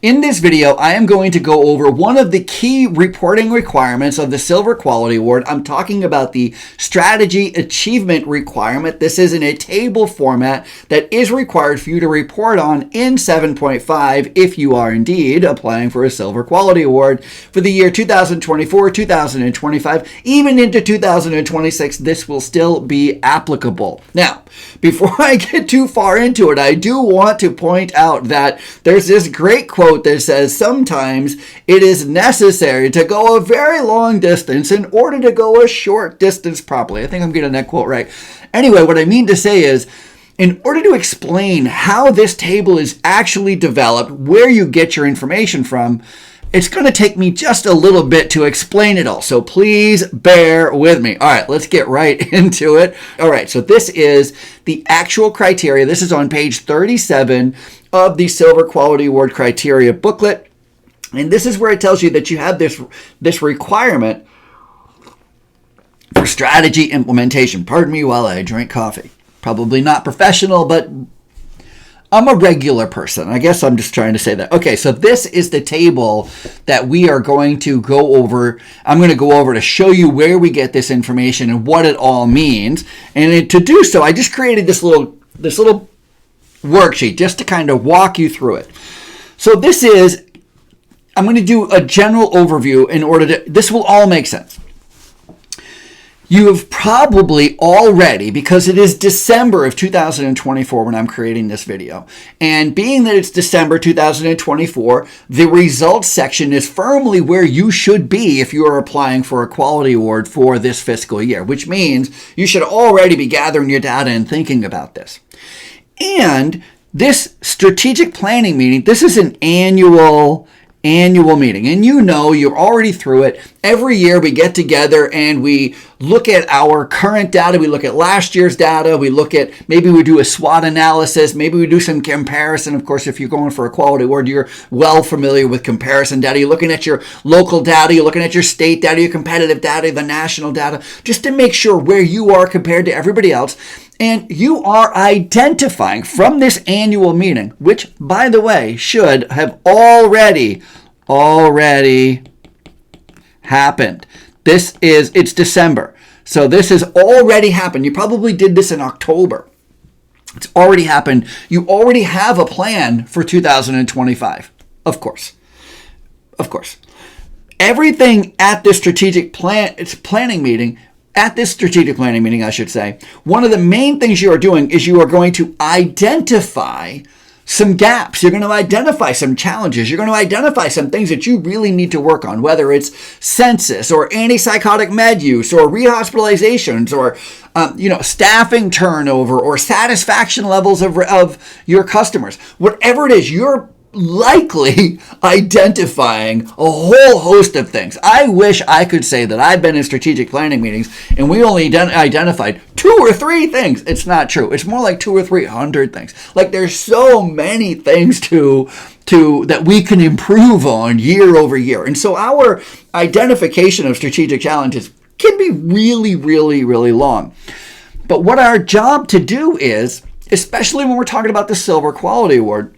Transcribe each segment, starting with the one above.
In this video, I am going to go over one of the key reporting requirements of the Silver Quality Award. I'm talking about the Strategy Achievement Requirement. This is in a table format that is required for you to report on in 7.5 if you are indeed applying for a Silver Quality Award for the year 2024, 2025, even into 2026. This will still be applicable. Now, before I get too far into it, I do want to point out that there's this great quote that says, sometimes it is necessary to go a very long distance in order to go a short distance properly. I think I'm getting that quote right. Anyway, what I mean to say is, in order to explain how this table is actually developed, where you get your information from, it's going to take me just a little bit to explain it all. So please bear with me. All right, let's get right into it. All right, so this is the actual criteria. This is on page 37 of the Silver Quality Award criteria booklet. And this is where it tells you that you have this requirement for strategy implementation. Pardon me while I drink coffee. Probably not professional, but I'm a regular person. I guess I'm just trying to say that. Okay, so this is the table that we are going to go over. I'm going to go over to show you where we get this information and what it all means. And to do so, I just created this little worksheet just to kind of walk you through it. So I'm going to do a general overview in order to, this will all make sense. You have probably already, because it is December of 2024 when I'm creating this video, and being that it's December 2024, the results section is firmly where you should be if you are applying for a quality award for this fiscal year, which means you should already be gathering your data and thinking about this. And this strategic planning meeting, this is an annual meeting. And you're already through it. Every year we get together and we look at our current data. We look at last year's data. We look at, maybe we do a SWOT analysis. Maybe we do some comparison. Of course, if you're going for a quality award, you're well familiar with comparison data. You're looking at your local data. You're looking at your state data, your competitive data, the national data, just to make sure where you are compared to everybody else. And you are identifying from this annual meeting, which, by the way, should have already happened. It's December. So this has already happened. You probably did this in October. It's already happened. You already have a plan for 2025. Of course. Everything at this strategic planning meeting, I should say, one of the main things you are doing is you are going to identify some gaps. You're going to identify some challenges. You're going to identify some things that you really need to work on, whether it's census or antipsychotic med use or rehospitalizations or staffing turnover or satisfaction levels of your customers. Whatever it is, you're likely identifying a whole host of things. I wish I could say that I've been in strategic planning meetings and we only identified 2 or 3 things. It's not true. It's more like 200 or 300 things. Like, there's so many things to that we can improve on year over year. And so our identification of strategic challenges can be really, really, really long. But what our job to do is, especially when we're talking about the Silver Quality Award,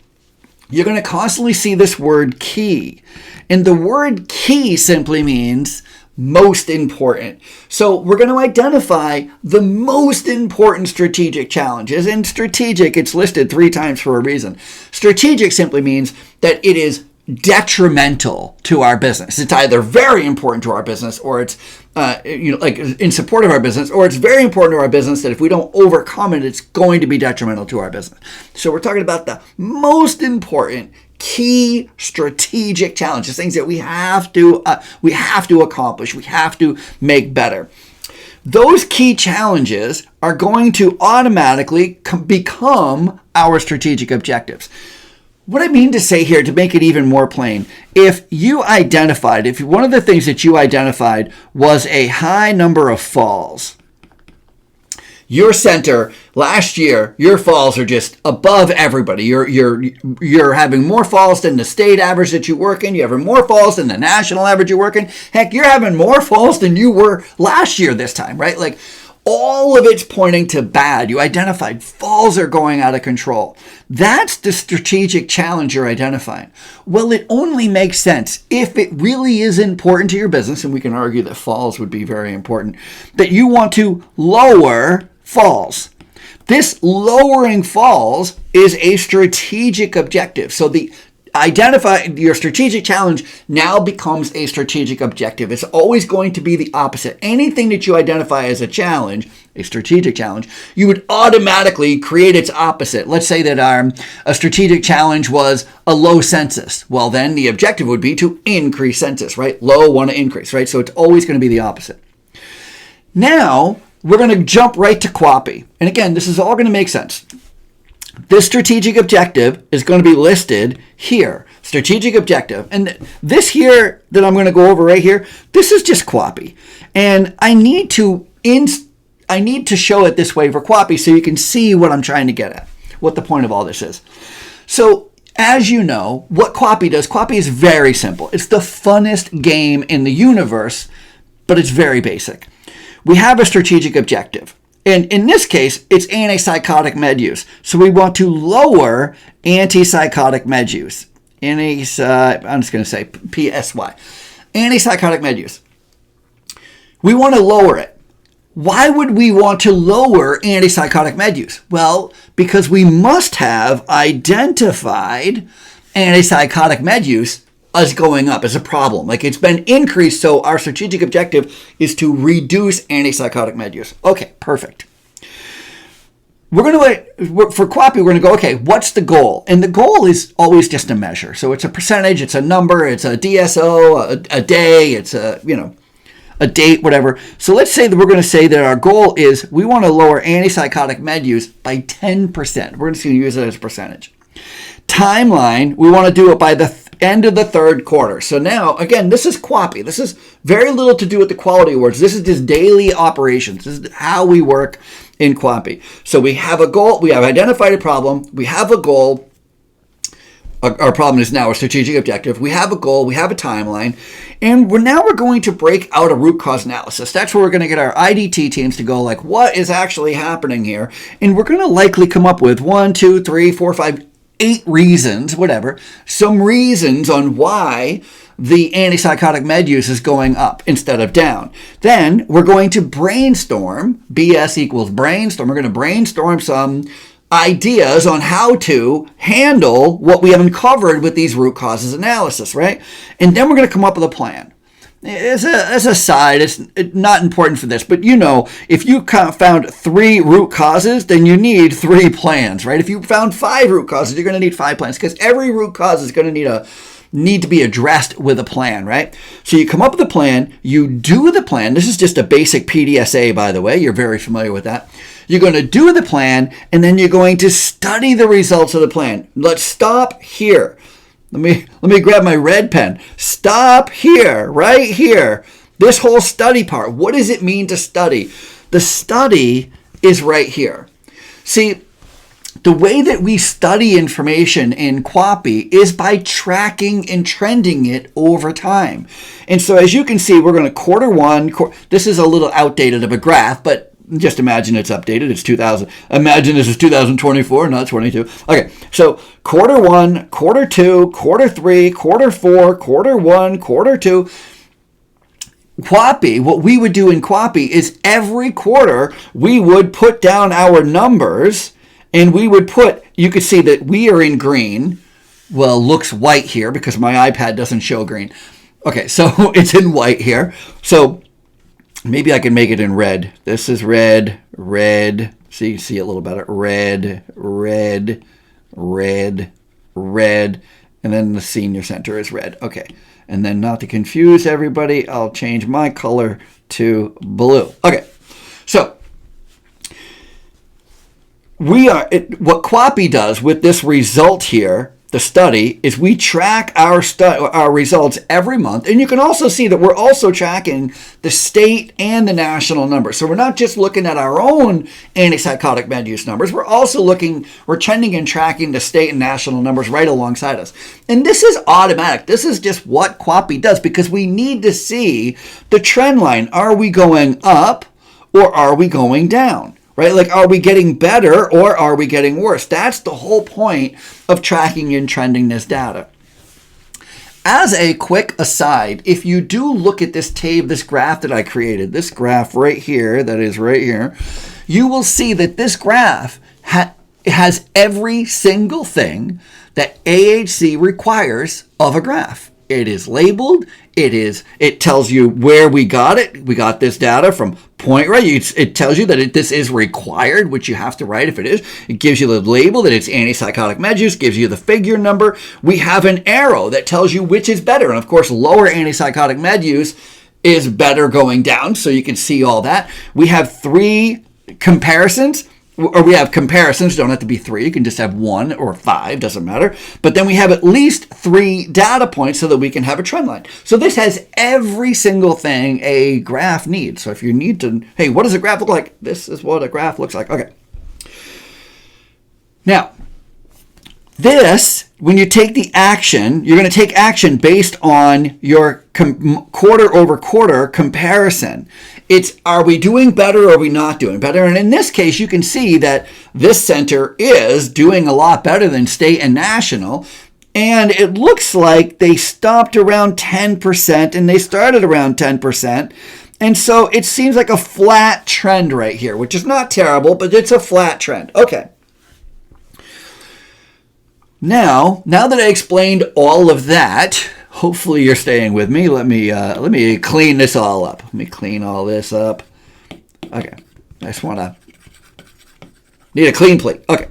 you're going to constantly see this word key. And the word key simply means most important. So we're going to identify the most important strategic challenges. And strategic, it's listed 3 times for a reason. Strategic simply means that it is detrimental to our business. It's either very important to our business, or it's like in support of our business, or it's very important to our business that if we don't overcome it, it's going to be detrimental to our business. So we're talking about the most important key strategic challenges, things that we have to accomplish, we have to make better. Those key challenges are going to automatically become our strategic objectives. What I mean to say here, to make it even more plain, if one of the things that you identified was a high number of falls, your center last year, your falls are just above everybody. You're having more falls than the state average that you work in. You're having more falls than the national average you work in. Heck, you're having more falls than you were last year this time, right? Like, all of it's pointing to bad. You identified falls are going out of control. That's the strategic challenge you're identifying. Well, it only makes sense if it really is important to your business, and we can argue that falls would be very important, that you want to lower falls. This lowering falls is a strategic objective. So the identify your strategic challenge now becomes a strategic objective. It's always going to be the opposite. Anything that you identify as a challenge, a strategic challenge, you would automatically create its opposite. Let's say that a strategic challenge was a low census. Well, then the objective would be to increase census, right? Low, want to increase, right? So it's always going to be the opposite. Now, we're going to jump right to QAPI. And again, this is all going to make sense. This strategic objective is going to be listed here. Strategic objective. And this here that I'm going to go over right here, this is just QAPI. And I need to show it this way for QAPI so you can see what I'm trying to get at, what the point of all this is. So as you know, what QAPI does, QAPI is very simple. It's the funnest game in the universe, but it's very basic. We have a strategic objective. And in this case, it's antipsychotic med use. So we want to lower antipsychotic med use. I'm just going to say PSY. Antipsychotic med use. We want to lower it. Why would we want to lower antipsychotic med use? Well, because we must have identified antipsychotic med use as going up, as a problem. Like it's been increased, so our strategic objective is to reduce antipsychotic med use. Okay, perfect. For QAPI, we're going to go, okay, what's the goal? And the goal is always just a measure. So it's a percentage, it's a number, it's a DSO, a day, it's a date, whatever. So let's say that we're going to say that our goal is we want to lower antipsychotic med use by 10%. We're just going to use it as a percentage. Timeline, we want to do it by the end of the third quarter. So now, again, this is QAPI. This is very little to do with the quality awards. This is just daily operations. This is how we work in QAPI. So we have a goal. We have identified a problem. We have a goal. Our problem is now a strategic objective. We have a goal. We have a timeline. And we're going to break out a root cause analysis. That's where we're going to get our IDT teams to go like, what is actually happening here? And we're going to likely come up with 1, 2, 3, 4, 5, 8 reasons, whatever, some reasons on why the antipsychotic med use is going up instead of down. Then we're going to brainstorm, BS equals brainstorm. We're going to brainstorm some ideas on how to handle what we have uncovered with these root causes analysis, right? And then we're going to come up with a plan. As a side, it's not important for this, but if you found 3 root causes, then you need 3 plans, right? If you found 5 root causes, you're going to need 5 plans because every root cause is going to need to be addressed with a plan, right? So you come up with a plan, you do the plan. This is just a basic PDSA, by the way. You're very familiar with that. You're going to do the plan, and then you're going to study the results of the plan. Let's stop here. Let me grab my red pen. Stop here, right here. This whole study part. What does it mean to study? The study is right here. See, the way that we study information in QAPI is by tracking and trending it over time. And so as you can see, we're going to quarter one. This is a little outdated of a graph, but just imagine it's updated. It's 2000. Imagine this is 2024, not 22. Okay, so quarter 1, quarter 2, quarter 3, quarter 4, quarter 1, quarter 2. QAPI, what we would do in QAPI is every quarter we would put down our numbers and we would you could see that we are in green. Well, looks white here because my iPad doesn't show green. Okay, so it's in white here. So maybe I can make it in red. This is red, red. See it a little better. Red, red, red, red. And then the senior center is red. Okay. And then not to confuse everybody, I'll change my color to blue. Okay. So what QAPI does with this result here, the study, is we track our results every month. And you can also see that we're also tracking the state and the national numbers. So we're not just looking at our own antipsychotic med use numbers. We're trending and tracking the state and national numbers right alongside us. And this is automatic. This is just what QAPI does because we need to see the trend line. Are we going up or are we going down? Right? Like, are we getting better or are we getting worse? That's the whole point of tracking and trending this data. As a quick aside, if you do look at this graph that I created, this graph right here, that is right here, you will see that this graph has every single thing that AHC requires of a graph. It is labeled. It tells you where we got it. We got this data from point, right? It tells you that this is required, which you have to write if it is. It gives you the label that it's antipsychotic med use, gives you the figure number. We have an arrow that tells you which is better. And of course, lower antipsychotic med use is better going down. So you can see all that. We have 3 comparisons. Or we have comparisons, don't have to be 3, you can just have 1 or 5, doesn't matter. But then we have at least 3 data points so that we can have a trend line. So this has every single thing a graph needs. So if you need to, hey, what does a graph look like? This is what a graph looks like. Okay. Now, this, when you take the action, you're going to take action based on your quarter over quarter comparison. It's, are we doing better or are we not doing better? And in this case, you can see that this center is doing a lot better than state and national. And it looks like they stopped around 10% and they started around 10%. And so it seems like a flat trend right here, which is not terrible, but it's a flat trend. Okay. Now that I explained all of that, hopefully you're staying with me. Let me clean this all up. Let me clean all this up. Okay. I just need a clean plate. Okay.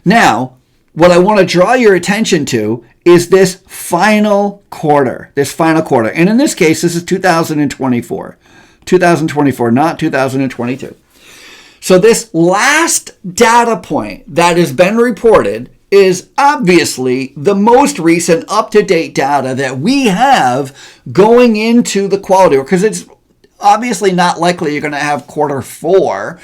Now, what I want to draw your attention to is this final quarter. And in this case, this is 2024. 2024, not 2022. So this last data point that has been reported is obviously the most recent up-to-date data that we have going into the quality work, because it's obviously not likely you're going to have quarter 4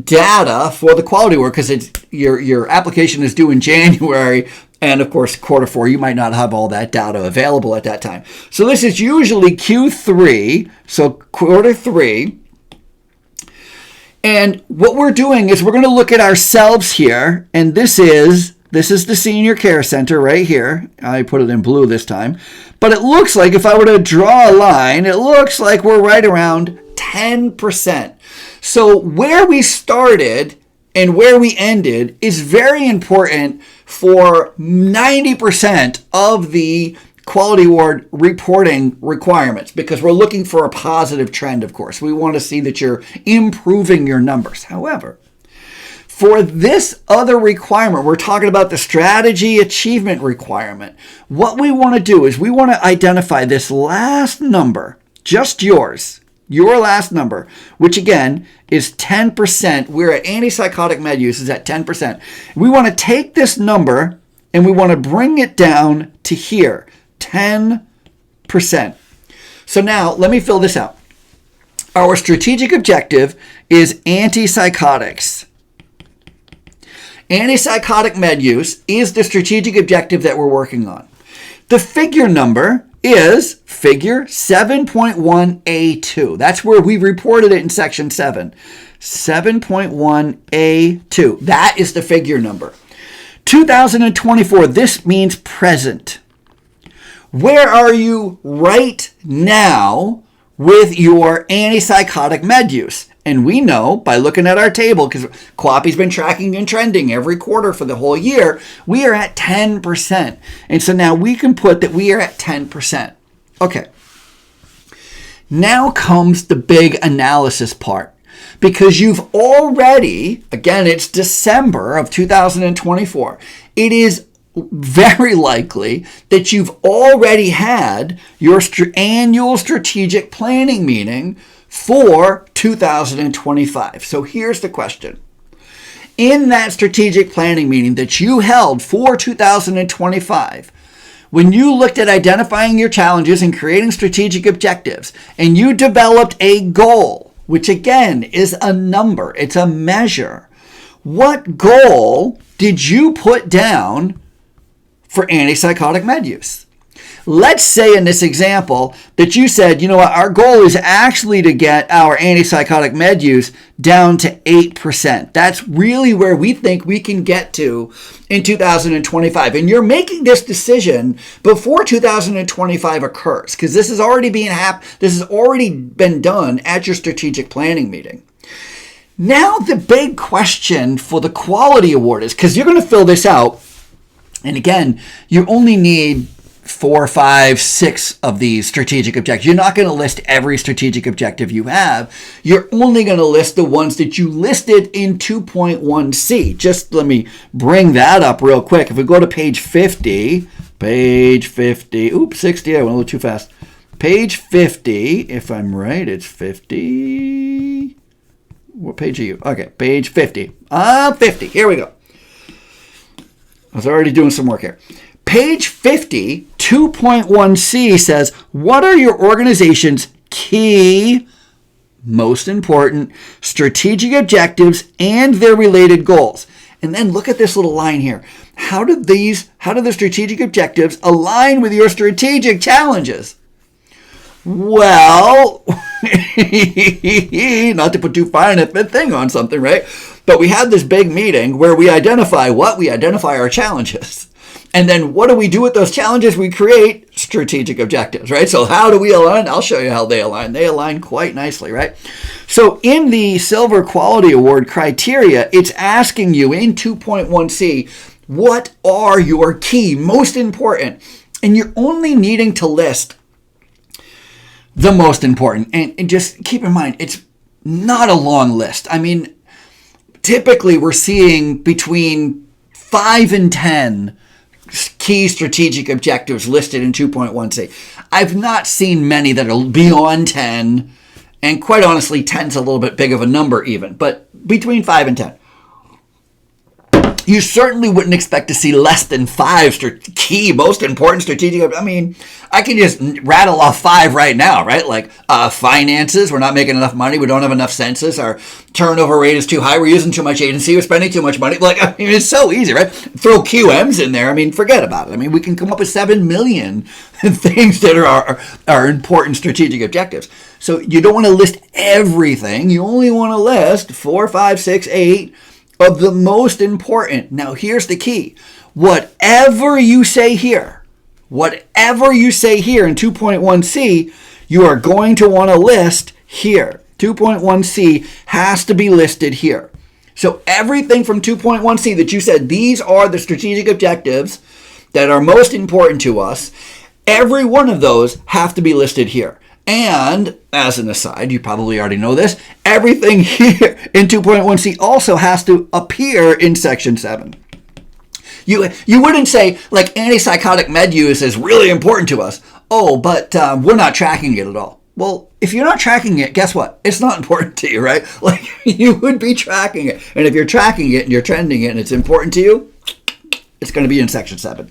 data for the quality work, because it's your application is due in January, and of course quarter 4 you might not have all that data available at that time. So this is usually Q3, so quarter 3. And what we're doing is we're going to look at ourselves here, and this is the senior care center right here. I put it in blue this time. But it looks like, if I were to draw a line, it looks like we're right around 10%. So where we started and where we ended is very important for 90% of the quality award reporting requirements, because we're looking for a positive trend, of course. We want to see that you're improving your numbers. However, for this other requirement, we're talking about the strategy achievement requirement. What we want to do is we want to identify this last number, just yours, your last number, which again is 10%. We're at antipsychotic med use is at 10%. We want to take this number and we want to bring it down to here, 10%. So now let me fill this out. Our strategic objective is antipsychotics. Antipsychotic med use is the strategic objective that we're working on. The figure number is figure 7.1A2. That's where we reported it in section 7. 7.1A2. That is the figure number. 2024, this means present. Where are you right now with your antipsychotic med use? And we know by looking at our table, because QAPI's been tracking and trending every quarter for the whole year, we are at 10%. And so now we can put that we are at 10%. Okay. Now comes the big analysis part. Because you've already, again, it's December of 2024. It is very likely that you've already had your annual strategic planning meeting for 2025. So here's the question. In that strategic planning meeting that you held for 2025, when you looked at identifying your challenges and creating strategic objectives, and you developed a goal, which again is a number, it's a measure, what goal did you put down for antipsychotic med use? let's say in this example that you said, you know what, our goal is actually to get our antipsychotic med use down to 8%. That's really where we think we can get to in 2025. And you're making this decision before 2025 occurs, because this has already been done at your strategic planning meeting. Now the big question for the quality award is, because you're going to fill this out, and again, you only need 4, 5, 6 of these strategic objectives. You're not going to list every strategic objective you have. You're only going to list the ones that you listed in 2.1c. Just let me bring that up real quick. If we go to page 50, oops, 60, I went a little too fast. Page 50, if I'm right, it's 50. What page are you? Okay, page 50. 50, here we go. I was already doing some work here. Page 50, 2.1c says, what are your organization's key, most important, strategic objectives and their related goals? And then look at this little line here. How do the strategic objectives align with your strategic challenges? Well, not to put too fine a thing on something, right? But we had this big meeting where we identify what? We identify our challenges. And then what do we do with those challenges? We create strategic objectives, right? So how do we align? I'll show you how they align. They align quite nicely, right? So in the Silver Quality Award criteria, it's asking you in 2.1c, what are your key, most important? And you're only needing to list the most important. And just keep in mind, it's not a long list. I mean, typically we're seeing between 5 and 10 key strategic objectives listed in 2.1c. I've not seen many that are beyond 10, and quite honestly, 10's a little bit big of a number even, but between 5 and 10. You certainly wouldn't expect to see less than 5 key, most important strategic. I mean, I can just rattle off 5 right now, right? Like finances, we're not making enough money. We don't have enough census. Our turnover rate is too high. We're using too much agency. We're spending too much money. Like, I mean, it's so easy, right? Throw QMs in there. I mean, forget about it. I mean, we can come up with 7 million things that are important strategic objectives. So you don't want to list everything. You only want to list 4, 5, 6, 8 of the most important. Now, here's the key. Whatever you say here in 2.1c, you are going to want to list here. 2.1c has to be listed here. So everything from 2.1c that you said, these are the strategic objectives that are most important to us, every one of those have to be listed here. And as an aside, you probably already know this, everything here in 2.1c also has to appear in section 7. You wouldn't say, like, antipsychotic med use is really important to us. Oh, but we're not tracking it at all. Well, if you're not tracking it, guess what? It's not important to you, right? Like, you would be tracking it. And if you're tracking it and you're trending it and it's important to you, it's going to be in section 7.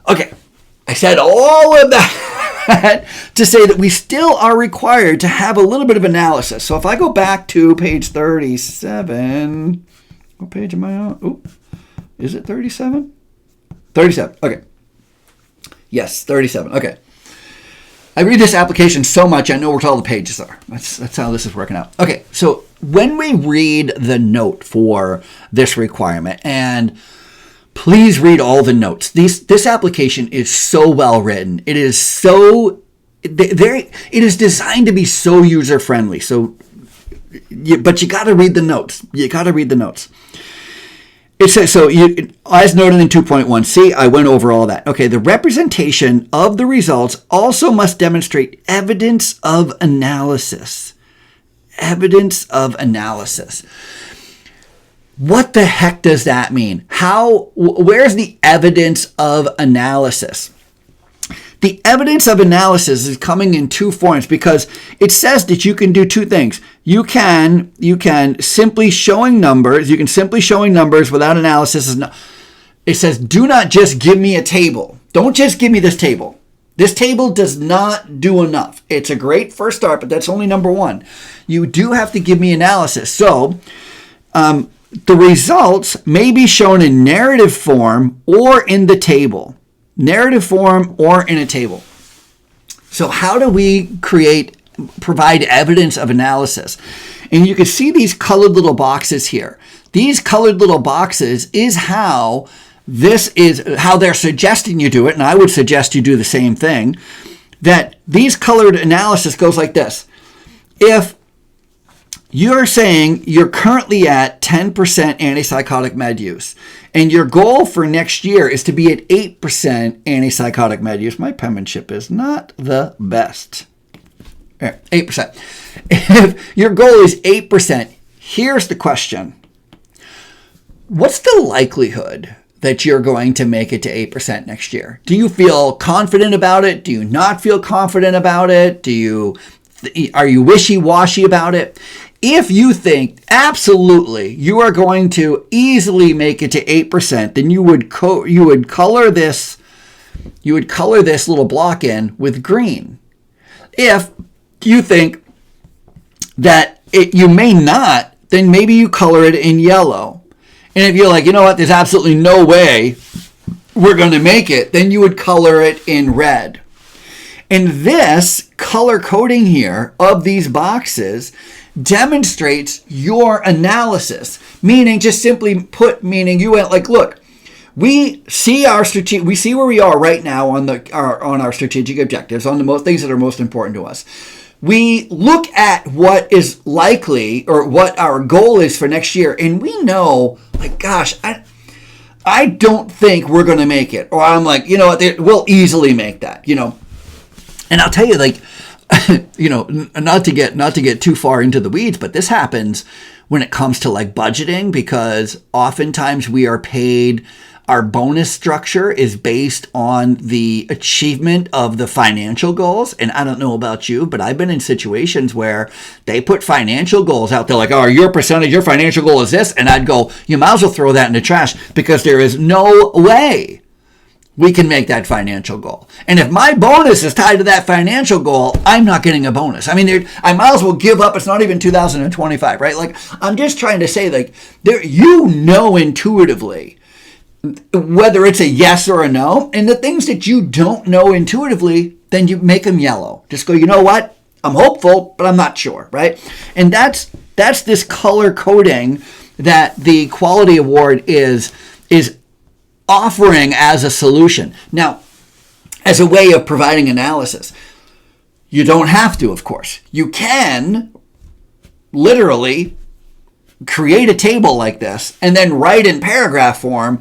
Okay, I said all of that to say that we still are required to have a little bit of analysis. So if I go back to page 37, what page am I on? Oh, is it 37? 37, okay. Yes, 37, okay. I read this application so much, I know where all the pages are. That's how this is working out. Okay, so when we read the note for this requirement, and please read all the notes. This application is so well written. It is designed to be so user friendly. So, but you got to read the notes. It says, so as noted in 2.1c, I went over all that. Okay, the representation of the results also must demonstrate evidence of analysis. Evidence of analysis. What the heck does that mean? Where's the evidence of analysis? The evidence of analysis is coming in 2 forms, because it says that you can do 2 things. You can simply showing numbers. You can simply showing numbers without analysis. It says, do not just give me a table. Don't just give me this table. This table does not do enough. It's a great first start, but that's only number 1. You do have to give me analysis. So, the results may be shown in narrative form or in the table. narrative form or in a table. So how do we provide evidence of analysis? And you can see these colored little boxes here. These colored little boxes is how they're suggesting you do it, and I would suggest you do the same thing, that these colored analysis goes like this. If you're saying you're currently at 10% antipsychotic med use, and your goal for next year is to be at 8% antipsychotic med use. My penmanship is not the best. 8%. If your goal is 8%, here's the question. What's the likelihood that you're going to make it to 8% next year? Do you feel confident about it? Do you not feel confident about it? Are you wishy-washy about it? If you think absolutely you are going to easily make it to 8%, then you would color this little block in with green. If you think that you may not, then maybe you color it in yellow. And if you're like, you know what, there's absolutely no way we're going to make it, then you would color it in red. And this color coding here of these boxes demonstrates your analysis, meaning you went like, look, we see where we are right now on our strategic objectives, on the most things that are most important to us. We look at what is likely or what our goal is for next year, and we know, like, gosh, I don't think we're going to make it. Or I'm like, you know what, we'll easily make that, you know. And I'll tell you, like, you know, not to get too far into the weeds, but this happens when it comes to like budgeting, because oftentimes we are paid, our bonus structure is based on the achievement of the financial goals. And I don't know about you, but I've been in situations where they put financial goals out there like, oh, your percentage, your financial goal is this. And I'd go, you might as well throw that in the trash, because there is no way we can make that financial goal. And if my bonus is tied to that financial goal, I'm not getting a bonus. I mean, I might as well give up. It's not even 2025, right? Like, I'm just trying to say, like, you know intuitively whether it's a yes or a no. And the things that you don't know intuitively, then you make them yellow. Just go, you know what? I'm hopeful, but I'm not sure, right? And that's this color coding that the Quality Award is offering as a solution. Now, as a way of providing analysis, you don't have to, of course. You can literally create a table like this and then write in paragraph form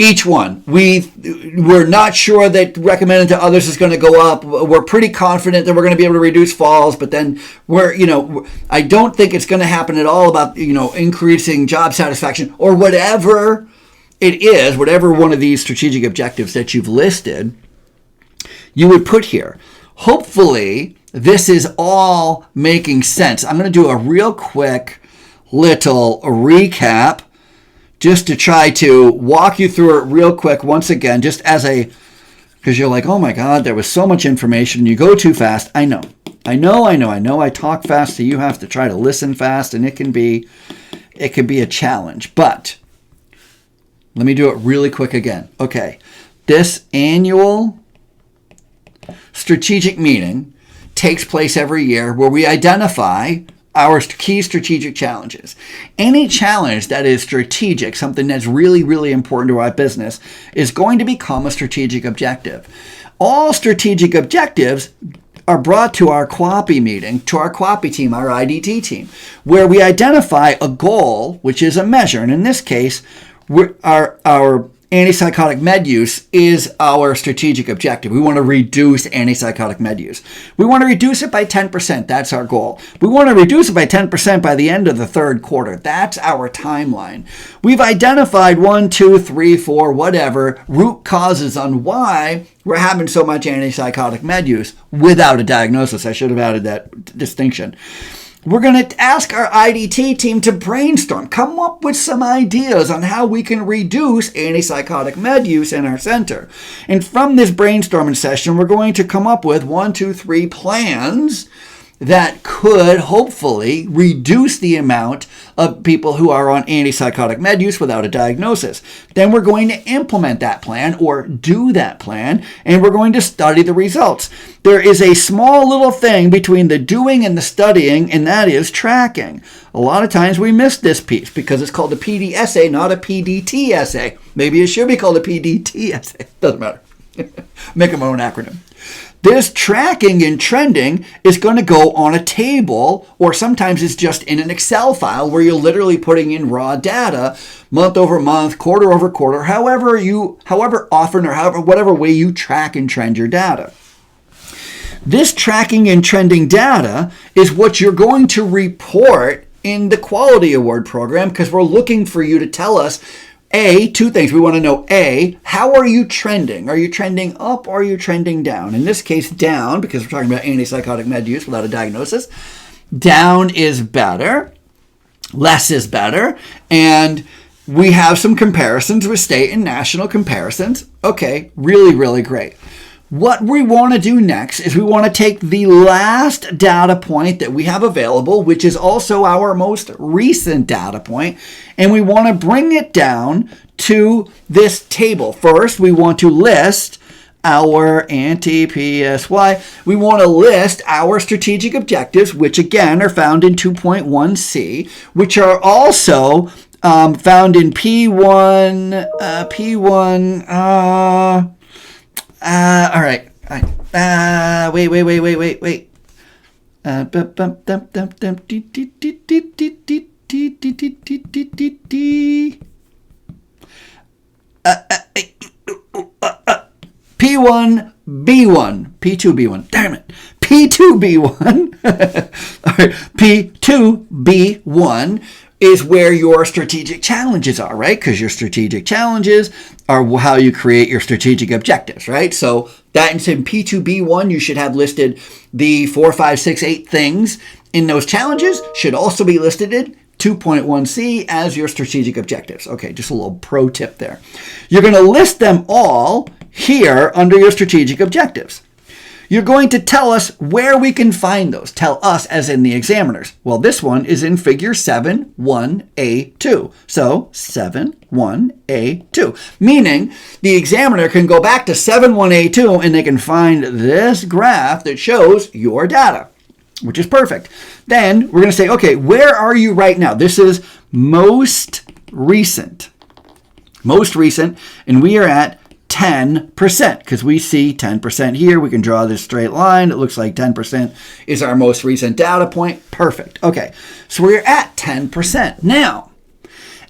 each one. We're not sure that recommended to others is going to go up. We're pretty confident that we're going to be able to reduce falls, but then I don't think it's going to happen at all about, increasing job satisfaction or whatever it is, whatever one of these strategic objectives that you've listed, you would put here. Hopefully, this is all making sense. I'm going to do a real quick little recap just to try to walk you through it real quick once again, just because you're like, oh my God, there was so much information. You go too fast. I know. I talk fast, so you have to try to listen fast, and it can be a challenge. But let me do it really quick again. Okay, this annual strategic meeting takes place every year where we identify our key strategic challenges. Any challenge that is strategic, something that's really, really important to our business, is going to become a strategic objective. All strategic objectives are brought to our QAPI meeting, to our QAPI team, our IDT team, where we identify a goal, which is a measure. And in this case, our antipsychotic med use is our strategic objective. We want to reduce antipsychotic med use. We want to reduce it by 10%. That's our goal. We want to reduce it by 10% by the end of the third quarter. That's our timeline. We've identified 1, 2, 3, 4, whatever, root causes on why we're having so much antipsychotic med use without a diagnosis. I should have added that distinction. We're going to ask our IDT team to brainstorm, come up with some ideas on how we can reduce antipsychotic med use in our center. And from this brainstorming session, we're going to come up with 1, 2, 3 plans that could hopefully reduce the amount of people who are on antipsychotic med use without a diagnosis. Then we're going to implement that plan or do that plan, and we're going to study the results. There is a small little thing between the doing and the studying, and that is tracking. A lot of times we miss this piece because it's called a PD essay, not a PDT essay. Maybe it should be called a PDT essay. Doesn't matter. Make them my own acronym. This tracking and trending is going to go on a table, or sometimes it's just in an Excel file where you're literally putting in raw data month over month, quarter over quarter, however often or whatever way you track and trend your data. This tracking and trending data is what you're going to report in the quality award program, because we're looking for you to tell us two things. We want to know, how are you trending? Are you trending up or are you trending down? In this case, down, because we're talking about antipsychotic med use without a diagnosis. Down is better. Less is better. And we have some comparisons with state and national comparisons. Okay, really, really great. What we want to do next is we want to take the last data point that we have available, which is also our most recent data point, and we want to bring it down to this table. First, we want to list our anti-PSY. We want to list our strategic objectives, which again are found in 2.1c, which are also found in P1, all right. Wait. P1, B1, P2, B1. Damn it. P2, B1. All right. P2, B1 is where your strategic challenges are, right? Because your strategic challenges are how you create your strategic objectives, right? So that in P2B1, you should have listed the 4, 5, 6, 8 things in those challenges should also be listed in 2.1c as your strategic objectives. Okay, just a little pro tip there. You're going to list them all here under your strategic objectives. You're going to tell us where we can find those. Tell us as in the examiners. Well, this one is in figure 7.1a2. So 7.1a2. Meaning the examiner can go back to 7.1a2 and they can find this graph that shows your data, which is perfect. Then we're going to say, okay, where are you right now? This is most recent. Most recent, and we are at 10%, because we see 10% here. We can draw this straight line. It looks like 10% is our most recent data point. Perfect. Okay, so we're at 10%. Now,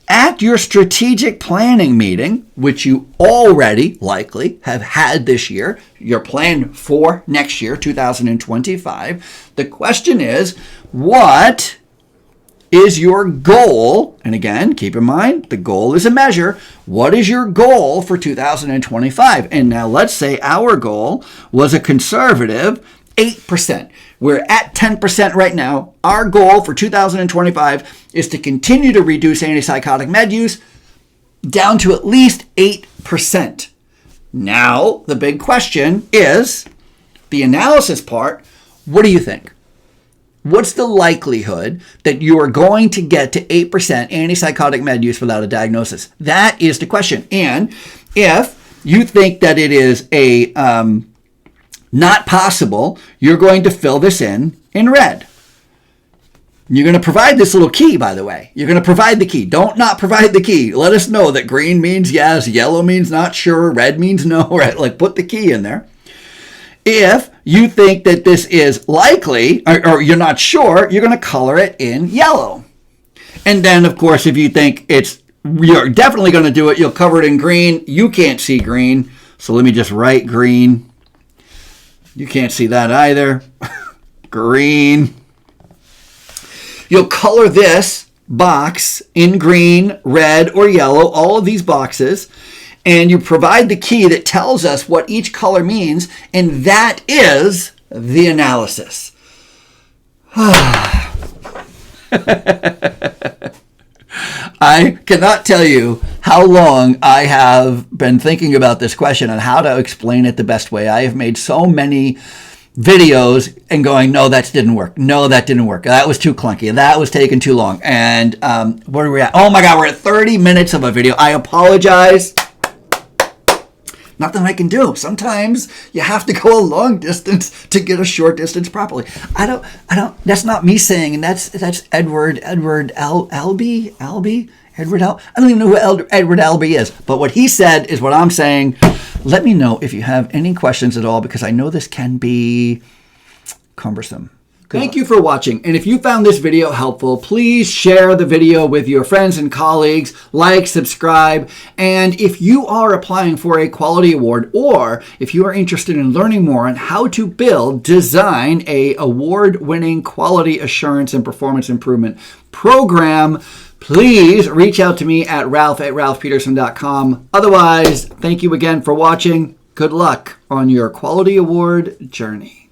at your strategic planning meeting, which you already likely have had this year, your plan for next year, 2025, the question is, what is your goal? And again, keep in mind, the goal is a measure. What is your goal for 2025? And now let's say our goal was a conservative 8%. We're at 10% right now. Our goal for 2025 is to continue to reduce antipsychotic med use down to at least 8%. Now, the big question is the analysis part. What do you think? What's the likelihood that you are going to get to 8% antipsychotic med use without a diagnosis? That is the question. And if you think that it is not possible, you're going to fill this in red. You're going to provide this little key, by the way. You're going to provide the key. Don't not provide the key. Let us know that green means yes, yellow means not sure, red means no, right? Like put the key in there. If you think that this is likely, or you're not sure, you're going to color it in yellow. And then, of course, if you think you're definitely going to do it, you'll cover it in green. You can't see green, so let me just write green. You can't see that either. Green. You'll color this box in green, red, or yellow, all of these boxes. And you provide the key that tells us what each color means, and that is the analysis. I cannot tell you how long I have been thinking about this question and how to explain it the best way. I have made so many videos and going, no, that didn't work. No, that didn't work. That was too clunky. That was taking too long. And where are we at? Oh my God, we're at 30 minutes of a video. I apologize. Nothing I can do. Sometimes you have to go a long distance to get a short distance properly. I don't, that's not me saying, and that's Edward Albee? Edward Albee? I don't even know who Edward Albee is, but what he said is what I'm saying. Let me know if you have any questions at all, because I know this can be cumbersome. Thank you for watching. And if you found this video helpful, please share the video with your friends and colleagues, like, subscribe. And if you are applying for a quality award, or if you are interested in learning more on how to design a award-winning quality assurance and performance improvement program, please reach out to me at ralph@ralphpeterson.com. Otherwise, thank you again for watching. Good luck on your quality award journey.